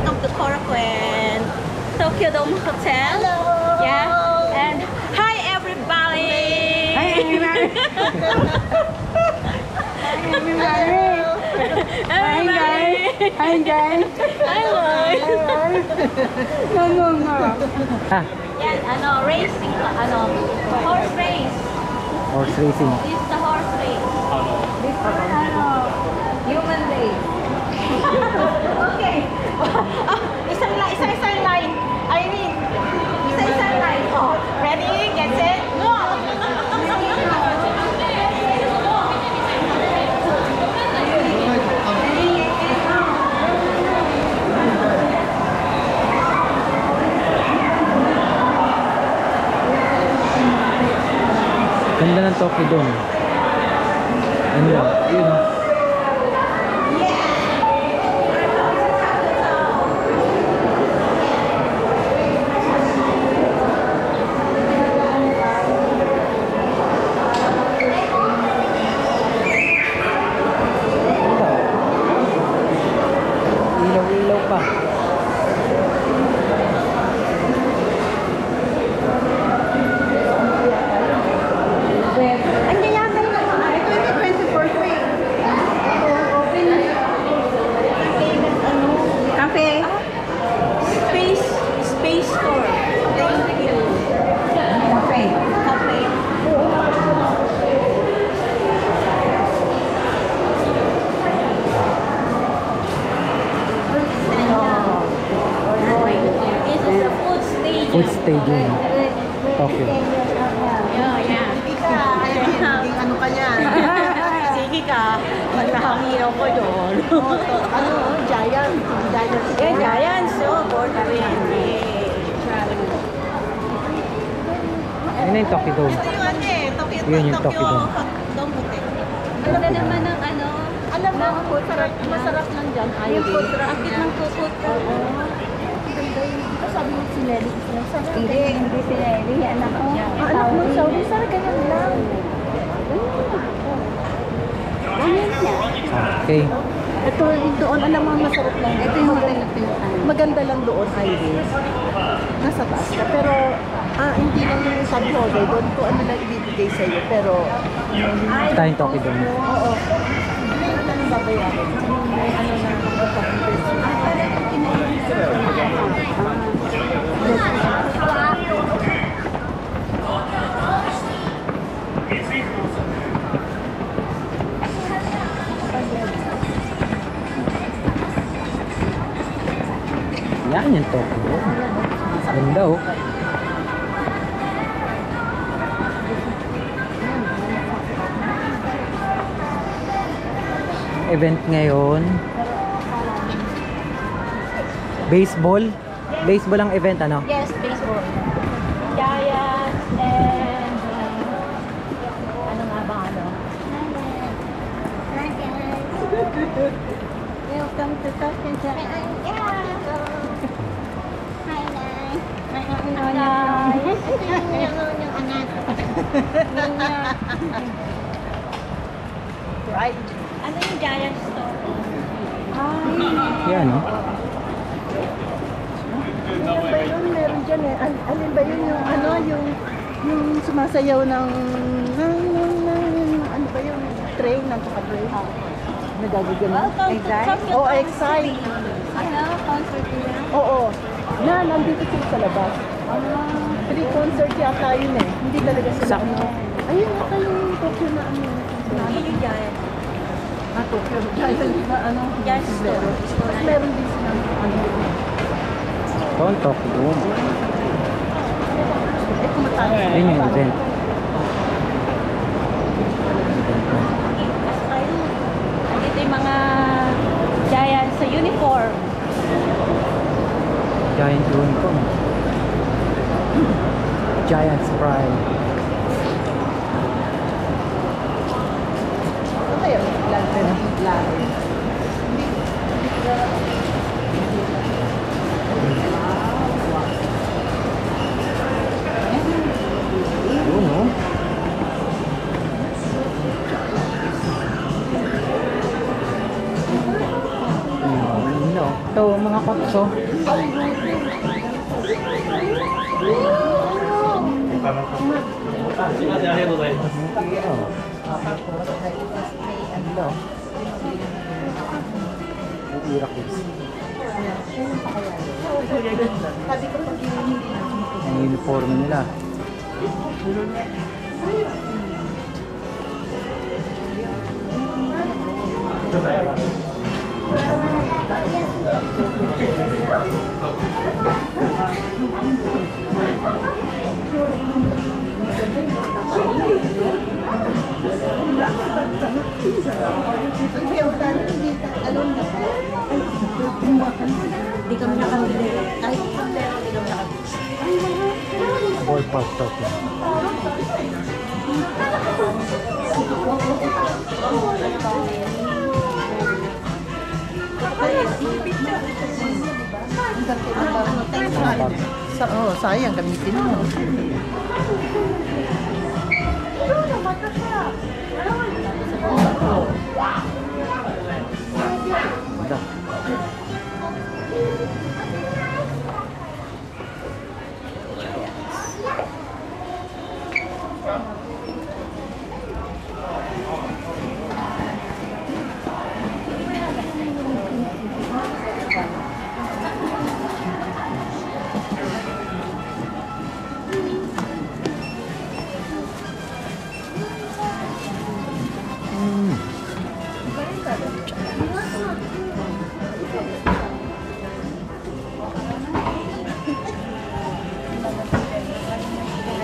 welcome to Korakuen Tokyo Dome Hotel. Hello. Yeah. And hi everybody. Hi everybody. Hi guys. Hi guys. Hi. No. Yan, racing, horse race. Horse racing. This is the horse race. This is human race. Okay. Isang line. I mean, isang line. Oh, ready? Get set. Go. Ganda ng Tokyo Dome. Ganda. Yun. Ilaw-ilaw pa. Space store. Thank you. Cafe. This is a food stadium. Food stadium. Tokyo. Yeah. Ano ka niyan? Sige ka, maghahangin ako doon. Giant. Yeah, Giants. So, board rin. Ayun na yung Tokyo Dome. Ito yung Tokyo Yun yung Tokyo Dome. Dome Hotel. Ganda naman ng Alam mo, masarap lang dyan. yung food truck. Akit ng food truck. Sabi mo si Nelly. Hindi si Nelly, anak ko. Anak mo, Saudi, sana ganyan lang. Ganyan siya. Okay. Ito, doon, alam mo, masarap lang. Ito yung hotel na pinuntahan. Maganda lang doon, Iris. Nasa taas ka. Pero, hindi lang yung subholder. Doon ko ano lang ibibigay sa'yo. Pero, Tayo yung Tokyo Dome. oo. Hindi mo lang babayaran. May ano na, Yan yung Tokyo Dome. Ganda oh. Event ngayon. Baseball? Baseball ang event ano? Yes, baseball. Giants and ano nga ba Welcome to Tokyo Dome. right? Ano yung Giants store? Yan oh. Ano ba yun? Meron dyan eh. Alin ba yun yung ano, yung sumasayaw ng ano ba yung train, nagkaka-train? Nagagagano? Welcome to Excite? Tokyo Oh, Dome Excite. City. Ano? Concert nila? Oo. Nandito sila sa labas. Free concert yata yun eh. Hindi talaga sila Sa- ano. Ayun yata yung Tokyo na ano. Ano yung Giants? Tokyo. Giant na ano. Giants store. Tapos meron din sila ano. Ito ang Tokyo Dome. Eh, kumatayo. Yun yung event. Dito yung mga Giants sa uniform. Giant unicorn. Giant's Pride. Ano yun? Lalo. Yun oh. ano, ito, mga kotso. Ano? Iirak guys. Sabi ko pag hindi na. Ang uniform nila. Hindi kami nakabili. Kahit pero hindi kami nakabili. Ballpark top yan. Sayang gamitin mo. Ganda.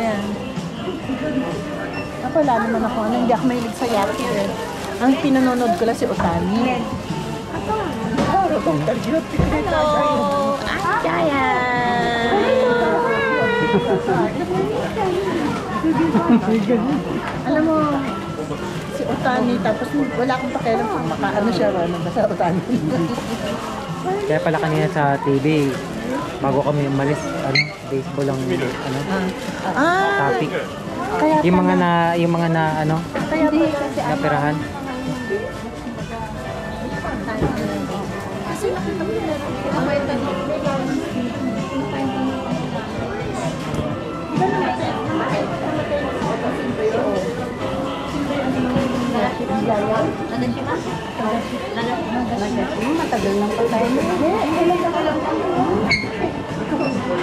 Ayan. Wala naman ako. Hindi ako mahilig sa yaki eh. Ang pinanonood ko lang si Otani. Hello! Jaya! Alam mo, si Otani, tapos wala akong pakialam kung makaano siya, basta Otani. Kaya pala kanina sa TV, bago kami umalis, ano, baseball ang ano, topic. Kaya Yung mga na ano, kaya ba kasi napirahan. matagal lang patay mo.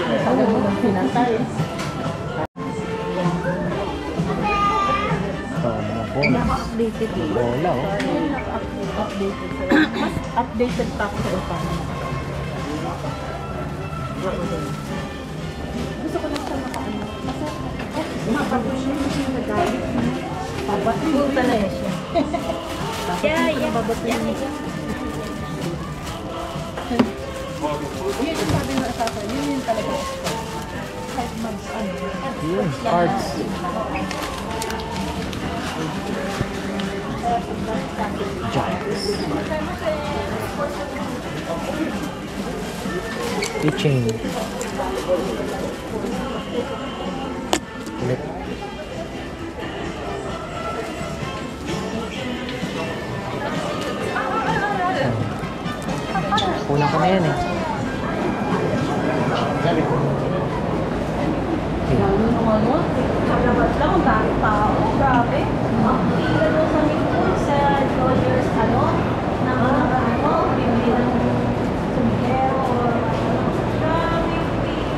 Matagal mo lang pinatay. Ito, mga bola. Updated eh. Bola, oh. Updated. Mas updated pa ako sa Otani. Gusto ko lang siya makaano. Mapatuloy mo siya na galit. Pabatuloy na siya. Babatuloy mo siya. Yun yung sabi ng asawa. Yun yung talaga. Kahit mag-ano. Yun, cards. Giants. Keychain. Ulit. Kulang ko na yan eh. Kalabas lang, ang dami tao. Grabe. Pila doon sa Nicole, sa Dodgers, bibili ng sombrero. Grabe yung pila.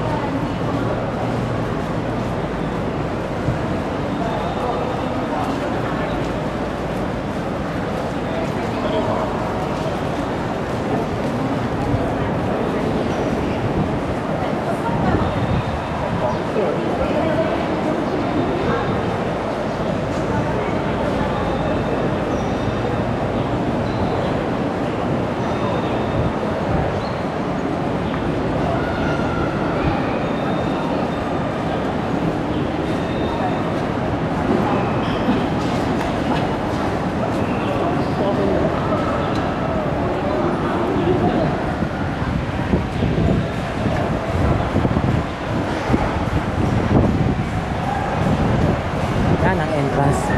Yan ang entrance.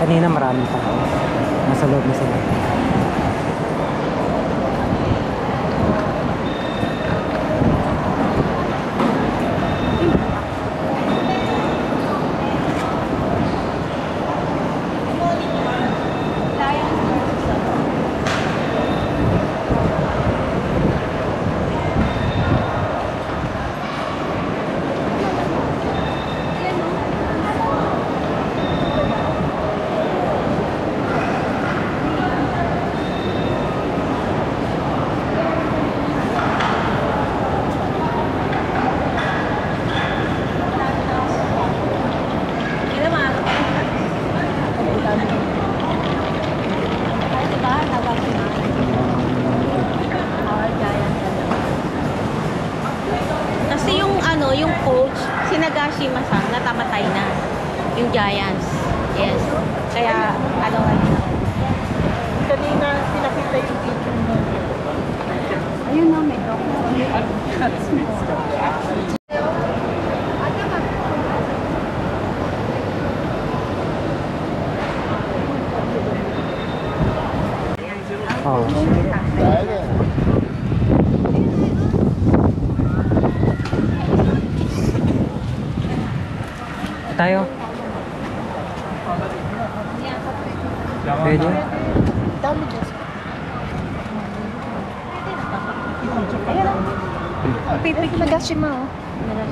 Kanina maraming tao. Nasa loob na sila. Hiroshima-san na tamatay na. Yung Giants. Yes. Kaya, ano, Kanina, pinakita yung video mo. Ayun na, may dog. Oh. Tayo. Pwede? Dami dyan. Pipik Nagashima, oh. Ano?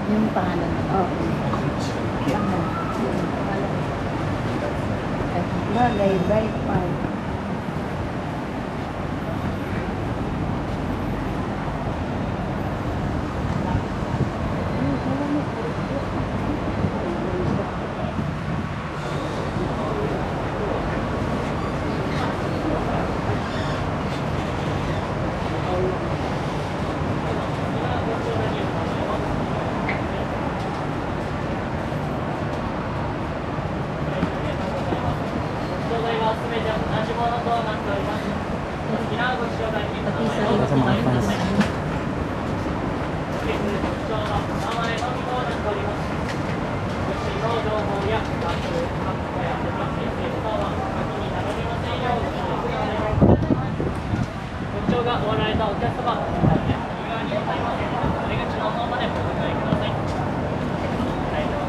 Yung pangalan. Bagay, bright part. Sa mga fans. Gochoが終わられたお客様